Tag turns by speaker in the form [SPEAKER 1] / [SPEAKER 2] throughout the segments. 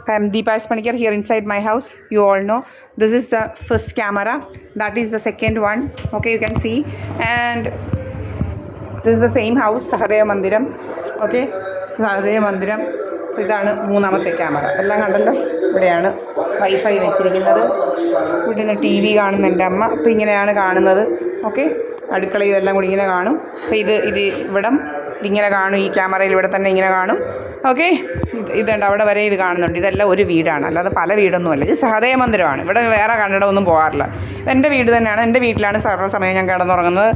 [SPEAKER 1] I'm Deepa Panikar here inside my house. You all know this is the first camera, that is the second one. Okay, you can see, and this is the same house, Sahadeva Mandiram. Okay, Sahadeva Mandiram. ഇതാണ് മൂന്നാമത്തെ camera. എല്ലാം കണ്ടല്ലോ. ഇവിടെയാണ് wifi വെച്ചിരിക്കുന്നത്. ഇവിടെ നിന്ന് T V കാണുന്ന എൻ്റെ അമ്മ. അപ്പോൾ ഇങ്ങനെയാണ് കാണുന്നത്. ഓക്കെ, അടുക്കള ഇതെല്ലാം കൂടി ഇങ്ങനെ കാണും. അപ്പോൾ ഇത് ഇവിടം ഇങ്ങനെ കാണും. ഈ ക്യാമറയിൽ ഇവിടെ തന്നെ ഇങ്ങനെ കാണും. ഓക്കെ, ഇതുണ്ട് അവിടെ വരെ ഇത് കാണുന്നുണ്ട്. ഇതെല്ലാം ഒരു വീടാണ്, അല്ലാതെ പല വീടൊന്നുമല്ല. ഇത് സഹദേവ മന്ദിരമാണ്. ഇവിടെ വേറെ കണ്ടിടമൊന്നും പോകാറില്ല. എൻ്റെ വീട് തന്നെയാണ്. എൻ്റെ വീട്ടിലാണ് സർവ്വസമയം ഞാൻ കിടന്നുറങ്ങുന്നത്,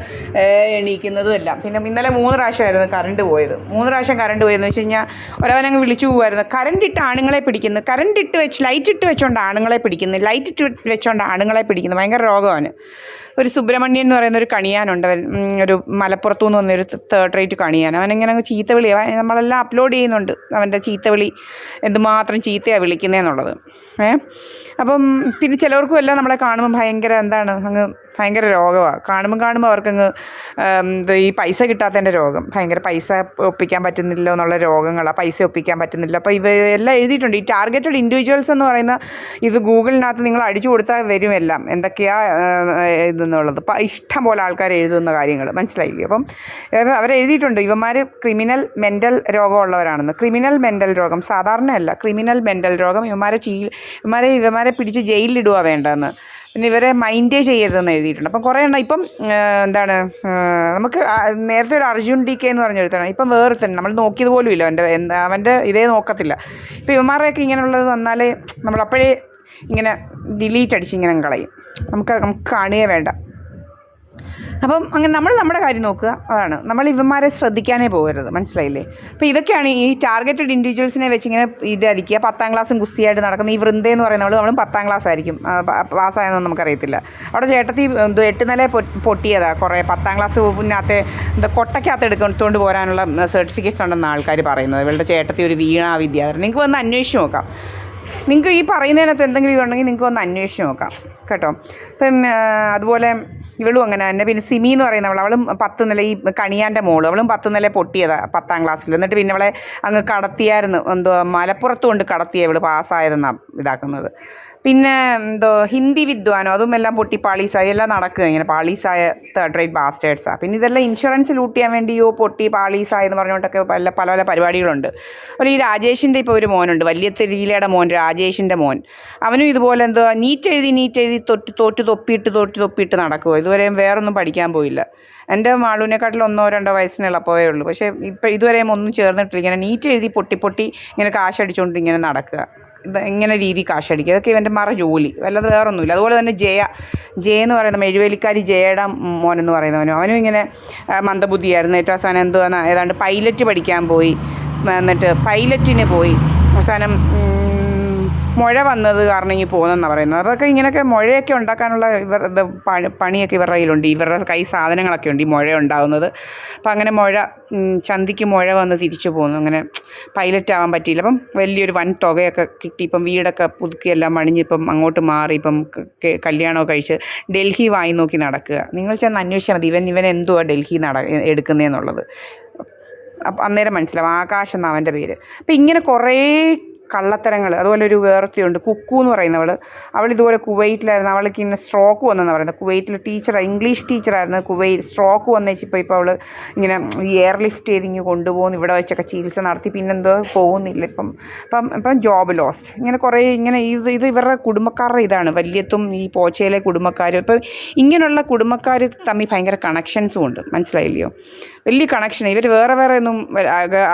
[SPEAKER 1] എണീക്കുന്നതും എല്ലാം. പിന്നെ ഇന്നലെ 3 പ്രാവശ്യമായിരുന്നു കറണ്ട് പോയത്. 3 പ്രാവശ്യം കറണ്ട് പോയതെന്ന് വെച്ച് കഴിഞ്ഞാൽ ഒരവനങ്ങ് വിളിച്ചു പോകുമായിരുന്നു. കറണ്ട് ഇട്ട് ആണുങ്ങളെ പിടിക്കുന്നു, കറണ്ട് ഇട്ട് വെച്ച് ലൈറ്റ് ഇട്ട് വെച്ചോണ്ട് ആണുങ്ങളെ പിടിക്കുന്നു, ലൈറ്റ് ഇട്ട് വെച്ചോണ്ട് ആണുങ്ങളെ പിടിക്കുന്നു. ഭയങ്കര രോഗമാണ്. ഒരു സുബ്രഹ്മണ്യൻ എന്ന് പറയുന്ന ഒരു കണിയാനുണ്ട്. അവൻ ഒരു മലപ്പുറത്തു നിന്ന് വന്നൊരു 3rd rate കണിയാൻ. അവനിങ്ങനെ ചീത്തവിളി, നമ്മളെല്ലാം അപ്ലോഡ് ചെയ്യുന്നുണ്ട് അവൻ്റെ ചീത്തവിളി, എന്തുമാത്രം ചീത്തയാണ് വിളിക്കുന്നതെന്നുള്ളത്. അപ്പം പിന്നെ ചിലവർക്കും എല്ലാം നമ്മളെ കാണുമ്പോൾ ഭയങ്കര അങ്ങ് ഭയങ്കര രോഗമാണ്. കാണുമ്പോൾ അവർക്കങ്ങ് ഈ പൈസ കിട്ടാത്തതിൻ്റെ രോഗം, ഭയങ്കര പൈസ ഒപ്പിക്കാൻ പറ്റുന്നില്ല എന്നുള്ള രോഗങ്ങളാണ്. പൈസ ഒപ്പിക്കാൻ പറ്റുന്നില്ല. അപ്പോൾ ഇവയെല്ലാം എഴുതിയിട്ടുണ്ട്. ഈ ടാർഗറ്റഡ് ഇൻഡിവിജ്വൽസ് എന്ന് പറയുന്ന ഇത് ഗൂഗിളിനകത്ത് നിങ്ങൾ അടിച്ചു കൊടുത്താൽ വരും എല്ലാം എന്തൊക്കെയാണ് ഇതെന്നുള്ളത്. അപ്പോൾ ഇഷ്ടം പോലെ ആൾക്കാർ എഴുതുന്ന കാര്യങ്ങൾ മനസ്സിലായില്ലേ. അപ്പം അവരെഴുതിയിട്ടുണ്ട് ഇവന്മാർ ക്രിമിനൽ മെൻ്റൽ രോഗമുള്ളവരാണെന്ന്. ക്രിമിനൽ മെൻ്റൽ രോഗം സാധാരണയല്ല, ക്രിമിനൽ മെൻ്റൽ രോഗം. ഇവന്മാരെ പിടിച്ച് ജയിലിലിടുക വേണ്ടതെന്ന്. പിന്നെ ഇവരെ മൈൻഡേ ചെയ്യരുതെന്ന് എഴുതിയിട്ടുണ്ട്. അപ്പം കുറേ എണ്ണം ഇപ്പം നമുക്ക് നേരത്തെ ഒരു അർജുൻ DK എന്ന് പറഞ്ഞെടുത്താണ്. ഇപ്പം വേറെ നമ്മൾ നോക്കിയത് പോലും ഇല്ല. അവൻ്റെ ഇതേ നോക്കത്തില്ല. ഇപ്പം ഇവന്മാരെയൊക്കെ ഇങ്ങനെയുള്ളത് വന്നാലേ നമ്മളപ്പോഴേ ഇങ്ങനെ ഡിലീറ്റ് അടിച്ച് ഇങ്ങനെ കളയും. നമുക്ക് കാണുകയേ വേണ്ട. അപ്പം അങ്ങനെ നമ്മൾ നമ്മുടെ കാര്യം നോക്കുക, അതാണ്. നമ്മൾ ഇവന്മാരെ ശ്രദ്ധിക്കാനേ പോകരുത്, മനസ്സിലായില്ലേ. അപ്പോൾ ഇതൊക്കെയാണ് ഈ ടാർഗറ്റഡ് ഇൻഡിവിജ്വൽസിനെ വെച്ച് ഇങ്ങനെ ഇതായിരിക്കുക. 10ാം ക്ലാസ്സും ഗുസ്തിയായിട്ട് നടക്കുന്ന ഈ വൃന്ദയെന്ന് പറയുന്നവൾ, അവളും 10ാം ക്ലാസ് ആയിരിക്കും പാസ്സായെന്നൊന്നും നമുക്കറിയത്തില്ല. അവിടെ ചേട്ടത്തി 8 നില പൊട്ടിയതാണ്. കുറേ 10ാം ക്ലാസ് പിന്നകത്തെ കൊട്ടയ്ക്കകത്ത് എടുത്തുകൊണ്ട് പോരാനുള്ള സർട്ടിഫിക്കറ്റ്സ് ഉണ്ടെന്ന് ആൾക്കാർ പറയുന്നത്. ഇവളുടെ ചേട്ടത്തി ഒരു വീണാ വിദ്യാർത്ഥി. നിങ്ങൾക്ക് വന്ന് അന്വേഷിച്ച് നോക്കാം. നിങ്ങൾക്ക് ഈ പറയുന്നതിനകത്ത് എന്തെങ്കിലും ഇതുണ്ടെങ്കിൽ നിങ്ങൾക്ക് വന്ന് അന്വേഷിച്ച് നോക്കാം കേട്ടോ. ഇപ്പം അതുപോലെ ഇവളും അങ്ങനെ തന്നെ. പിന്നെ സിമി എന്ന് പറയുന്നവൾ, അവളും 10 നില, ഈ കണിയാൻ്റെ മോള്, അവളും 10 നില പൊട്ടിയതാണ് 10ാം ക്ലാസ്സിൽ. എന്നിട്ട് പിന്നെ അവളെ അങ്ങ് കടത്തിയായിരുന്നു, മലപ്പുറത്ത് കൊണ്ട് കടത്തിയ ഇവൾ പാസ്സായതെന്നാണ് ഇതാക്കുന്നത്. പിന്നെ ഹിന്ദി വിദ്വാനോ അതും എല്ലാം പൊട്ടി പാളീസായി എല്ലാം നടക്കുക ഇങ്ങനെ. പാളീസായ 3rd rate ബാസ്റ്റേഴ്സാണ്. പിന്നെ ഇതെല്ലാം ഇൻഷുറൻസ് ലൂട്ട് ചെയ്യാൻ വേണ്ടിയോ പൊട്ടി പാളീസായെന്ന് പറഞ്ഞുകൊണ്ടൊക്കെ പല പല പരിപാടികളുണ്ട്. അതുപോലെ ഈ രാജേഷിൻ്റെ ഇപ്പോൾ ഒരു മോനുണ്ട്, വലിയ തെരീലയുടെ മോൻ, രാജേഷിൻ്റെ മോൻ. അവനും ഇതുപോലെ നീറ്റ് എഴുതി തോറ്റ് തൊപ്പിയിട്ട് നടക്കുമോ. ഇതുവരെയും വേറൊന്നും പഠിക്കാൻ പോയില്ല. എൻ്റെ മാളൂനെക്കാട്ടിൽ 1-2 വയസ്സിനുള്ളപ്പോഴേ ഉള്ളൂ. പക്ഷേ ഇപ്പം ഇതുവരെയും ഒന്നും ചേർന്നിട്ടില്ല. ഇങ്ങനെ നീറ്റ് എഴുതി പൊട്ടി ഇങ്ങനെ കാശടിച്ചുകൊണ്ട് ഇങ്ങനെ നടക്കുക. ഇങ്ങനെ രീതി കാശടിക്കുക. ഇതൊക്കെ ഇവൻ്റെ ജോലി, അല്ലാതെ വേറൊന്നുമില്ല. അതുപോലെ തന്നെ ജയ എന്ന് പറയുന്ന മെഴുവേലിക്കാരി ജയയുടെ മോനെന്ന് പറയുന്നവനും, അവനും ഇങ്ങനെ മന്ദബുദ്ധിയായിരുന്നു. ഏറ്റവും അവസാനം ഏതാണ്ട് പൈലറ്റ് പഠിക്കാൻ പോയി. എന്നിട്ട് പൈലറ്റിന് പോയി. അവസാനം മുഴ വന്നത് കാരണം ഇങ്ങനെ പോകുന്നതെന്നാണ് പറയുന്നത്. അതൊക്കെ ഇങ്ങനെയൊക്കെ മുഴയൊക്കെ ഉണ്ടാക്കാനുള്ള ഇവരുടെ പണിയൊക്കെ ഇവരുടെ കയ്യിലുണ്ട്. ഇവരുടെ കൈ സാധനങ്ങളൊക്കെ ഉണ്ട് ഈ മുഴ ഉണ്ടാകുന്നത്. അപ്പം അങ്ങനെ ചന്തിക്ക് മുഴ വന്ന് തിരിച്ചു പോകുന്നു. അങ്ങനെ പൈലറ്റ് ആവാൻ പറ്റിയില്ല. അപ്പം വലിയൊരു വൻ തുകയൊക്കെ കിട്ടി. ഇപ്പം വീടൊക്കെ പുതുക്കിയെല്ലാം പണിഞ്ഞ് ഇപ്പം അങ്ങോട്ട് മാറി. ഇപ്പം കല്യാണമൊക്കെ കഴിച്ച് ഡൽഹി വായി നോക്കി നടക്കുക. നിങ്ങൾ ചെന്ന് അന്വേഷിച്ചാൽ മതി ഇവൻ എന്തുവാ ഡൽഹി എടുക്കുന്നതെന്നുള്ളത്. അപ്പം അന്നേരം മനസ്സിലാവും. ആകാശ് എന്നാണ് അവൻ്റെ പേര്. അപ്പം ഇങ്ങനെ കുറേ കള്ളത്തരങ്ങൾ. അതുപോലെ ഒരു വേർത്തിയുണ്ട്, കുക്കു എന്ന് പറയുന്നവൾ. അവൾ ഇതുപോലെ കുവൈറ്റിലായിരുന്നു. അവൾക്ക് ഇങ്ങനെ സ്ട്രോക്ക് വന്നെന്ന് പറയുന്നത്. കുവൈറ്റിൽ ഇംഗ്ലീഷ് ടീച്ചറായിരുന്നു. സ്ട്രോക്ക് വന്നേച്ച് ഇപ്പോൾ അവൾ ഇങ്ങനെ ഈ എയർ ലിഫ്റ്റ് ചെയ്ത് ഇങ്ങനെ കൊണ്ടുപോകുന്നു. ഇവിടെ വെച്ചൊക്കെ ചികിത്സ നടത്തി. പിന്നെന്തോ പോകുന്നില്ല ഇപ്പം ജോബ് ലോസ്റ്റ്. ഇങ്ങനെ കുറേ ഇത് ഇവരുടെ കുടുംബക്കാരുടെ ഇതാണ്. വല്യത്തും ഈ പോച്ചയിലെ കുടുംബക്കാരും. ഇപ്പം ഇങ്ങനെയുള്ള കുടുംബക്കാർ തമ്മിൽ ഭയങ്കര കണക്ഷൻസും ഉണ്ട്, മനസ്സിലായില്ലയോ. വലിയ കണക്ഷൻ. ഇവർ വേറെ ഒന്നും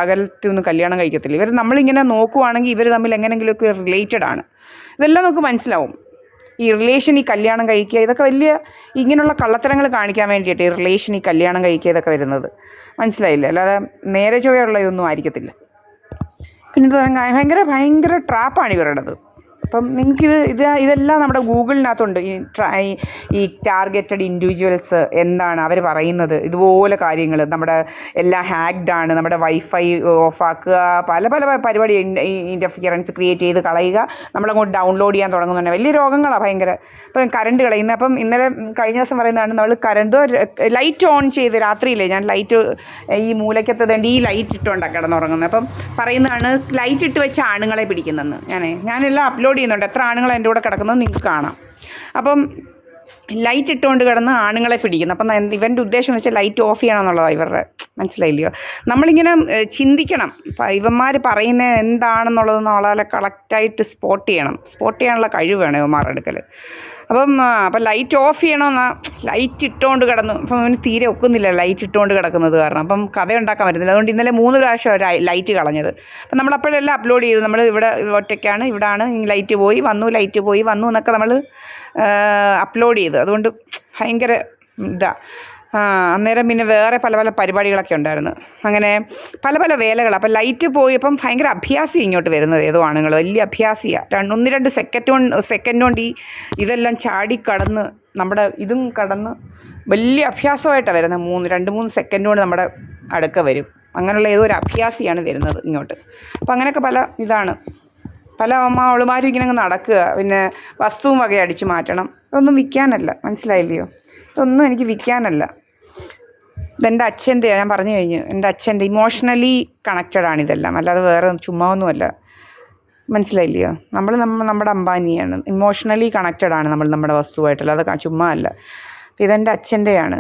[SPEAKER 1] അകലത്തൊന്നും കല്യാണം കഴിക്കത്തില്ല. ഇവർ നമ്മളിങ്ങനെ നോക്കുവാണെങ്കിൽ ഇവർ തമ്മിൽ എങ്ങനെയെങ്കിലുമൊക്കെ റിലേറ്റഡ് ആണ്. ഇതെല്ലാം നമുക്ക് മനസ്സിലാവും. ഈ റിലേഷൻ, ഈ കല്യാണം കഴിക്കുക, ഇതൊക്കെ വലിയ ഇങ്ങനെയുള്ള കള്ളത്തരങ്ങൾ കാണിക്കാൻ വേണ്ടിയിട്ട് ഈ റിലേഷൻ, ഈ കല്യാണം കഴിക്കുക ഇതൊക്കെ വരുന്നത്, മനസ്സിലായില്ല. അല്ലാതെ നേരെ ചൊവ്വയുള്ള ഇതൊന്നും ആയിരിക്കത്തില്ല. പിന്നെ ഭയങ്കര ട്രാപ്പാണ് ഇവരുടേത്. അപ്പം നിങ്ങൾക്ക് ഇതെല്ലാം നമ്മുടെ ഗൂഗിളിനകത്തുണ്ട്. ഈ ടാർഗറ്റഡ് ഇൻഡിവിജ്വൽസ് എന്താണ് അവർ പറയുന്നത്, ഇതുപോലെ കാര്യങ്ങൾ. നമ്മുടെ എല്ലാം ഹാക്ഡ് ആണ്, നമ്മുടെ വൈഫൈ ഓഫാക്കുക, പല പല പരിപാടി ഇൻ്റർഫിയറൻസ് ക്രിയേറ്റ് ചെയ്ത് കളയുക, നമ്മളങ്ങോട്ട് ഡൗൺലോഡ് ചെയ്യാൻ തുടങ്ങുന്നുണ്ട്. വലിയ രോഗങ്ങളാണ് ഭയങ്കര. ഇപ്പം കറണ്ട് കളയുന്നത്. അപ്പം ഇന്നലെ കഴിഞ്ഞ ദിവസം പറയുന്നതാണ്, നമ്മൾ കറണ്ട് ലൈറ്റ് ഓൺ ചെയ്ത് രാത്രിയില്ലേ, ഞാൻ ലൈറ്റ് ഈ മൂലയ്ക്കത്ത് തന്നെ ഈ ലൈറ്റ് ഇട്ടുകൊണ്ടാണ് കിടന്നുറങ്ങുന്നത്. അപ്പം പറയുന്നതാണ് ലൈറ്റ് ഇട്ട് വെച്ച ആണുങ്ങളെ പിടിക്കുന്നെന്ന്. ഞാനെല്ലാം അപ്ലോഡ് ചെയ്യുന്നുണ്ട്, എത്ര ആണുങ്ങൾ എൻ്റെ കൂടെ കിടക്കുന്നത് നിങ്ങൾക്ക് കാണാം. അപ്പം ലൈറ്റ് ഇട്ടുകൊണ്ട് കിടന്ന് ആണുങ്ങളെ പിടിക്കുന്നു. അപ്പം ഇവൻ്റെ ഉദ്ദേശം എന്ന് വെച്ചാൽ ലൈറ്റ് ഓഫ് ചെയ്യണം എന്നുള്ളതാണ് ഇവരുടെ. മനസ്സിലായില്ലയോ? നമ്മളിങ്ങനെ ചിന്തിക്കണം, ഇവന്മാർ പറയുന്നത് എന്താണെന്നുള്ളത് വളരെ കറക്റ്റായിട്ട് സ്പോട്ട് ചെയ്യാനുള്ള കഴിവ് വേണം ഇവന്മാരുടെ അടുക്കൽ. അപ്പം ലൈറ്റ് ഓഫ് ചെയ്യണമെന്നാ ലൈറ്റ് ഇട്ടുകൊണ്ട് കിടന്നു. അപ്പം അവന് തീരെ ഒക്കുന്നില്ല ലൈറ്റ് ഇട്ടുകൊണ്ട് കിടക്കുന്നത് കാരണം. അപ്പം കഥ ഉണ്ടാക്കാൻ പറ്റുന്നില്ല. അതുകൊണ്ട് ഇന്നലെ 3 പ്രാവശ്യം ലൈറ്റ് കളഞ്ഞത്. അപ്പം നമ്മൾ അപ്പോഴെല്ലാം അപ്ലോഡ് ചെയ്തു, നമ്മൾ ഇവിടെ ഒറ്റയ്ക്കാണ്, ഇവിടാണ്, ലൈറ്റ് പോയി വന്നു, ലൈറ്റ് പോയി വന്നു എന്നൊക്കെ നമ്മൾ അപ്ലോഡ് ചെയ്തു. അതുകൊണ്ട് ഭയങ്കര അന്നേരം പിന്നെ വേറെ പല പല പരിപാടികളൊക്കെ ഉണ്ടായിരുന്നു. അങ്ങനെ പല പല വേലകൾ. അപ്പം ലൈറ്റ് പോയപ്പം ഭയങ്കര അഭ്യാസം ഇങ്ങോട്ട് വരുന്നത് ഏതോ ആണുങ്ങൾ, വലിയ അഭ്യാസിയാണ്. 1-2 സെക്കൻഡ് കൊണ്ട് ഇതെല്ലാം ചാടിക്കടന്ന് നമ്മുടെ ഇതും കടന്ന് വലിയ അഭ്യാസമായിട്ടാണ് വരുന്നത്. 2-3 സെക്കൻഡ് കൊണ്ട് നമ്മുടെ അടുക്ക വരും. അങ്ങനെയുള്ള ഏതോ ഒരു അഭ്യാസിയാണ് വരുന്നത് ഇങ്ങോട്ട്. അപ്പം അങ്ങനെയൊക്കെ പല അവളുമാരും ഇങ്ങനെ അങ്ങ് നടക്കുക. പിന്നെ വസ്തുവും വക അടിച്ച് മാറ്റണം. ഇതൊന്നും വിൽക്കാനല്ല, മനസ്സിലായില്ലയോ? ഇതൊന്നും എനിക്ക് വിൽക്കാനല്ല. ഇതെൻ്റെ അച്ഛൻ്റെ, ഞാൻ പറഞ്ഞു കഴിഞ്ഞു, എൻ്റെ അച്ഛൻ്റെ ഇമോഷണലി കണക്റ്റഡാണ് ഇതെല്ലാം, അല്ലാതെ വേറെ ചുമ്മാ ഒന്നുമല്ല. മനസ്സിലായില്ലയോ? നമ്മുടെ അംബാനിയാണ്, ഇമോഷണലി കണക്റ്റഡാണ് നമ്മുടെ വസ്തുവായിട്ടല്ല, അത് ചുമ്മാ അല്ല. ഇതെൻ്റെ അച്ഛൻ്റെയാണ്.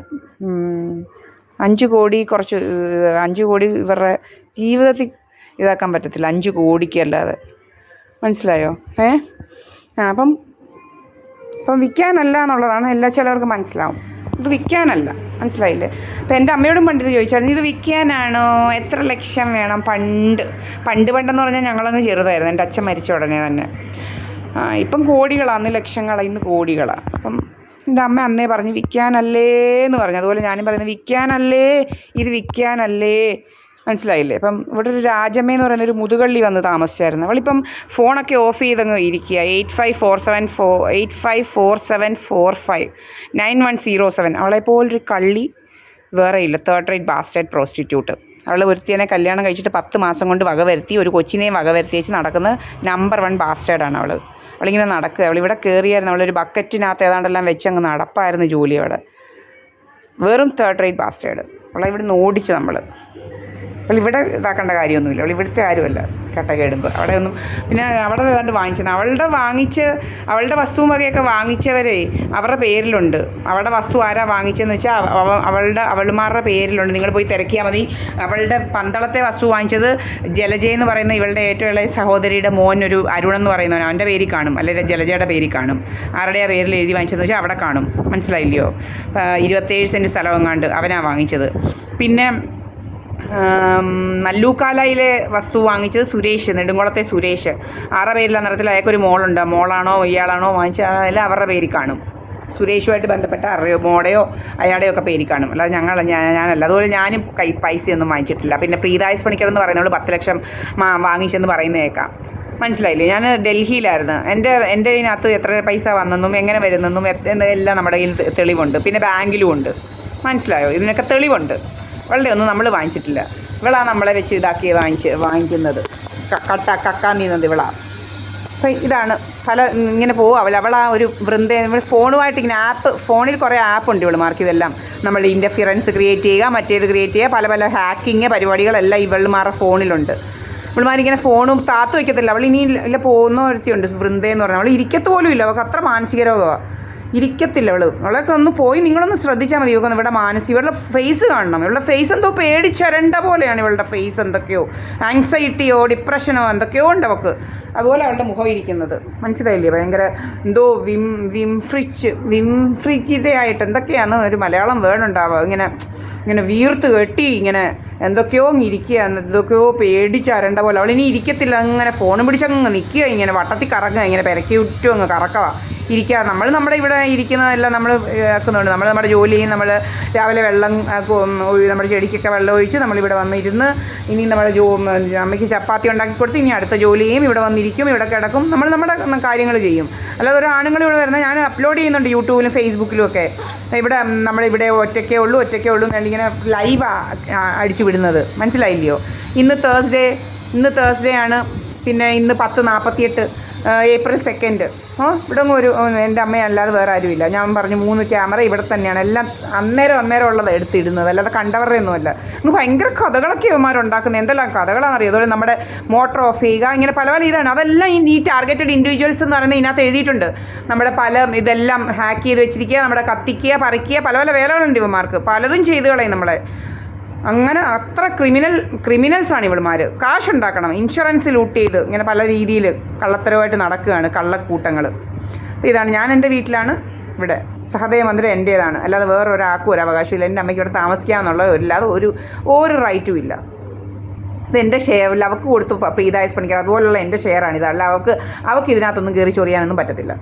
[SPEAKER 1] 5 കോടി ഇവരുടെ ജീവിതത്തിൽ ഇതാക്കാൻ പറ്റത്തില്ല, 5 കോടിക്ക് അല്ലാതെ. മനസ്സിലായോ? അപ്പം വിൽക്കാനല്ല എന്നുള്ളതാണ് ചിലവർക്ക് മനസ്സിലാവും. ഇത് വിൽക്കാനല്ല, മനസ്സിലായില്ലേ? അപ്പം എൻ്റെ അമ്മയോടും പണ്ടിത് ചോദിച്ചായിരുന്നു, ഇത് വിൽക്കാനാണോ, എത്ര ലക്ഷം വേണം? പണ്ടെന്ന് പറഞ്ഞാൽ ഞങ്ങളങ്ങ് ചെറുതായിരുന്നു, എൻ്റെ അച്ഛൻ മരിച്ച ഉടനെ തന്നെ. ഇപ്പം കോടികളാണ്, അന്ന് ലക്ഷങ്ങളാണ്, ഇന്ന് കോടികളാണ്. അപ്പം എൻ്റെ അമ്മ അന്നേ പറഞ്ഞ് വിൽക്കാനല്ലേ എന്ന് പറഞ്ഞു. അതുപോലെ ഞാനും പറയുന്നത് വിൽക്കാനല്ലേ, ഇത് വിൽക്കാനല്ലേ. മനസ്സിലായില്ലേ? ഇപ്പം ഇവിടെ ഒരു രാജമ്മ എന്ന് പറയുന്നൊരു മുതുകള്ളി വന്ന് താമസിച്ചായിരുന്നു. അവളിപ്പം ഫോണൊക്കെ ഓഫ് ചെയ്തങ്ങ് ഇരിക്കുക. 854745 9107. അവളെപ്പോലൊരു കള്ളി വേറെ ഇല്ല. 3rd rate bastard prostitute. അവൾ ഒരുത്തിനെ കല്യാണം കഴിച്ചിട്ട് 10 മാസം കൊണ്ട് വകവരുത്തി, ഒരു കൊച്ചിനെയും വകവരുത്തി വെച്ച് നടക്കുന്ന നമ്പർ 1 ബാസ്റ്റേഡാണ് അവൾ. അവളിങ്ങനെ നടക്കുക. അവളിവിടെ കയറിയായിരുന്നു, അവളൊരു ബക്കറ്റിനകത്ത് ഏതാണ്ടെല്ലാം വെച്ച് അങ്ങ് നടപ്പായിരുന്നു ജോലി അവിടെ. വെറും 3rd rate bastard. അവളെ ഇവിടെ നിന്ന് ഓടിച്ച് നമ്മൾ. ഇവിടെ ഇതാക്കേണ്ട കാര്യമൊന്നുമില്ല, അവൾ ഇവിടുത്തെ ആരുമല്ല കട്ടകേടുമ്പോൾ. പിന്നെ അവിടെ ഏതാണ്ട് വാങ്ങിച്ചത് അവളുടെ വസ്തുവും വകയൊക്കെ വാങ്ങിച്ചവരെ അവരുടെ പേരിലുണ്ട്. അവളുടെ വസ്തു ആരാ വാങ്ങിച്ചതെന്ന് വെച്ചാൽ അവളുമാരുടെ പേരിലുണ്ട്. നിങ്ങൾ പോയി തിരക്കിയാൽ മതി. അവളുടെ പന്തളത്തെ വസ്തു വാങ്ങിച്ചത് ജലജ എന്ന് പറയുന്ന ഇവളുടെ ഏറ്റവും ഇളയ സഹോദരിയുടെ മോൻ, ഒരു അരുൺ എന്ന് പറയുന്നവൻ, അവൻ്റെ പേരിൽ കാണും, അല്ലെങ്കിൽ ജലജയുടെ പേരിൽ കാണും. ആരുടെയാ പേരിൽ എഴുതി വാങ്ങിച്ചതെന്ന് വെച്ചാൽ അവിടെ കാണും. മനസ്സിലായില്ലയോ? 27 സെൻറ്റ് സ്ഥലം എങ്ങാണ്ട് അവനാണ് വാങ്ങിച്ചത്. പിന്നെ നല്ലൂക്കാലയിലെ വസ്തു വാങ്ങിച്ചത് സുരേഷ്, നെടുങ്കുളത്തെ സുരേഷ്. ആരുടെ പേരിലാണ് നിറത്തിൽ അയാൾക്കൊരു മോളുണ്ട്. മോളാണോ ഇയാളാണോ വാങ്ങിച്ചത് അതെല്ലാം അവരുടെ പേരിൽ കാണും. സുരേഷുമായിട്ട് ബന്ധപ്പെട്ട മോടെയോ അയാളുടെയോ ഒക്കെ പേരിൽ കാണും. അല്ലാതെ ഞാനല്ല. അതുപോലെ ഞാനും പൈസയൊന്നും വാങ്ങിച്ചിട്ടില്ല. പിന്നെ പ്രീതായസ് പണിക്കർ എന്ന് പറയുന്നവൾ 10 ലക്ഷം വാങ്ങിച്ചെന്ന് പറയുന്നേക്കാം. മനസ്സിലായില്ലേ? ഞാൻ ഡൽഹിയിലായിരുന്നു. എൻ്റെ ഇതിനകത്ത് എത്ര പൈസ വന്നെന്നും എങ്ങനെ വരുന്നെന്നും എല്ലാം നമ്മുടെ കയ്യിൽ തെളിവുണ്ട്. പിന്നെ ബാങ്കിലും ഉണ്ട്. മനസ്സിലായോ? ഇതിനൊക്കെ തെളിവുണ്ട്. ഇവളുടെ ഒന്നും നമ്മൾ വാങ്ങിച്ചിട്ടില്ല. ഇവളാണ് നമ്മളെ വെച്ച് വാങ്ങിക്കുന്നത്. കക്കാൻ നീന്നത് ഇവളാണ്. അപ്പം ഇതാണ് ഇങ്ങനെ പോവും അവളാ ഒരു ഫോണുമായിട്ട് ഇങ്ങനെ ഫോണിൽ കുറേ ആപ്പുണ്ട് ഇവളുമാർക്ക്. ഇതെല്ലാം നമ്മൾ ഇൻ്റർഫിയറൻസ് ക്രിയേറ്റ് ചെയ്യുക, മറ്റേത് ക്രിയേറ്റ് ചെയ്യുക, പല പല ഹാക്കിങ് പരിപാടികളെല്ലാം ഇവളുമാരുടെ ഫോണിലുണ്ട്. ഇവളുമാരിങ്ങനെ ഫോണും താത്തു വയ്ക്കത്തില്ല. അവൾ ഇനി ഇല്ല പോകുന്ന ഒരുത്തിയുണ്ട് വൃന്ദയെന്ന് പറഞ്ഞാൽ, അവൾ ഇരിക്കത്ത് പോലും ഇല്ല. അവൾക്ക് അത്ര മാനസിക രോഗമാണ്. ഇരിക്കത്തില്ല അവളൊക്കെ ഒന്ന് പോയി നിങ്ങളൊന്ന് ശ്രദ്ധിച്ചാൽ മതി. ഇവർക്ക് ഇവിടെ ഇവളുടെ ഫേസ് കാണണം. ഇവളുടെ ഫേസ് എന്തോ പേടിച്ചരണ്ട പോലെയാണ് ഇവളുടെ ഫേസ്. എന്തൊക്കെയോ ആങ്സൈറ്റിയോ ഡിപ്രഷനോ എന്തൊക്കെയോ ഉണ്ട് അവൾക്ക്. അതുപോലെ അവളുടെ മുഖം ഇരിക്കുന്നത്. മനസ്സിലായില്ലേ? ഭയങ്കര എന്തോ വിംഫ്രിജിതയായിട്ട് എന്തൊക്കെയാണ് ഒരു മലയാളം വേർഡ് ഉണ്ടാവുക. ഇങ്ങനെ വീർത്ത് കെട്ടി ഇങ്ങനെ എന്തൊക്കെയോ അങ്ങ് ഇരിക്കുക, എന്തൊക്കെയോ പേടിച്ചരണ്ട പോലെ. അവളിനി ഇരിക്കത്തില്ല, അങ്ങനെ ഫോണും പിടിച്ചങ്ങ് നിൽക്കുക, ഇങ്ങനെ വട്ടത്തിൽ കറങ്ങുക, ഇങ്ങനെ പെരക്കി ചുറ്റും അങ്ങ് കറക്കുക ഇരിക്കുക. നമ്മൾ നമ്മുടെ ഇവിടെ ഇരിക്കുന്നതെല്ലാം നമ്മൾ ആക്കുന്നുണ്ട്. നമ്മൾ നമ്മുടെ ജോലിയും നമ്മൾ രാവിലെ വെള്ളം നമ്മുടെ ചെടിക്കൊക്കെ വെള്ളം ഒഴിച്ച് നമ്മളിവിടെ വന്നിരുന്ന് ഇനി നമ്മുടെ അമ്മയ്ക്ക് ചപ്പാത്തി ഉണ്ടാക്കി കൊടുത്ത് ഇനി അടുത്ത ജോലിയും ഇവിടെ വന്നിരിക്കും, ഇവിടെ കിടക്കും, നമ്മൾ നമ്മുടെ കാര്യങ്ങൾ ചെയ്യും. അല്ലാതെ ഒരു ആണുങ്ങൾ ഇവിടെ വരുന്നത് ഞാൻ അപ്ലോഡ് ചെയ്യുന്നുണ്ട് യൂട്യൂബിലും ഫേസ്ബുക്കിലും ഒക്കെ. ഇവിടെ നമ്മളിവിടെ ഒറ്റയ്ക്കേ ഉള്ളൂ എന്നിങ്ങനെ ലൈവാണ് അടിച്ചു വിടുന്നത്, മനസ്സിലായില്ലയോ? ഇന്ന് തേഴ്സ്ഡേ ആണ്. പിന്നെ ഇന്ന് 10:48 ഏപ്രിൽ 2. ഇവിടെ ഒരു എൻ്റെ അമ്മയല്ലാതെ വേറെ ആരുമില്ല. ഞാൻ പറഞ്ഞു 3 ക്യാമറ ഇവിടെ തന്നെയാണ്, എല്ലാം അന്നേരം ഉള്ളത് എടുത്തിടുന്നത്, അല്ലാതെ കണ്ടവരുടെ ഒന്നുമല്ല. നമുക്ക് ഭയങ്കര കഥകളൊക്കെ ഇവന്മാരുണ്ടാക്കുന്നത്, എന്തെല്ലാം കഥകളാണെന്നറിയോ? അതുപോലെ നമ്മുടെ മോട്ടർ ഓഫ് ചെയ്യുക, ഇങ്ങനെ പല ഇതാണ്. അതെല്ലാം ഈ ടാർഗറ്റഡ് ഇൻഡിവിജ്വൽസ് എന്ന് പറയുന്നത് ഇതിനകത്ത് എഴുതിയിട്ടുണ്ട്. നമ്മുടെ ഇതെല്ലാം ഹാക്ക് ചെയ്ത് വെച്ചിരിക്കുക, നമ്മുടെ കത്തിക്കുക, പറിക്കുക, പല വേലകളുണ്ട് ഇവന്മാർക്ക്, പലതും ചെയ്ത് കളയും നമ്മളെ. അങ്ങനെ അത്ര ക്രിമിനൽസാണ് ഇവളുമാർ. കാശ് ഉണ്ടാക്കണം, ഇൻഷുറൻസ് ലൂട്ട് ചെയ്ത് ഇങ്ങനെ പല രീതിയിൽ കള്ളത്തരമായിട്ട് നടക്കുകയാണ് കള്ളക്കൂട്ടങ്ങൾ. ഇതാണ്, ഞാൻ എൻ്റെ വീട്ടിലാണ്, ഇവിടെ സഹദേവ മന്ദിരം എൻ്റേതാണ്, അല്ലാതെ വേറൊരാൾക്കും ഒരു അവകാശമില്ല. എൻ്റെ അമ്മയ്ക്ക് ഇവിടെ താമസിക്കാമെന്നുള്ള അല്ലാതെ ഒരു റൈറ്റും ഇല്ല. ഇത് എൻ്റെ ഷെയർ, അവൾക്ക് കൊടുത്തു പ്രീതായസ് പണിക്കർ, അതുപോലുള്ള എൻ്റെ ഷെയറാണിത്. അല്ല അവൾക്ക് ഇതിനകത്തൊന്നും കയറി ചൊറിയാനൊന്നും പറ്റത്തില്ല.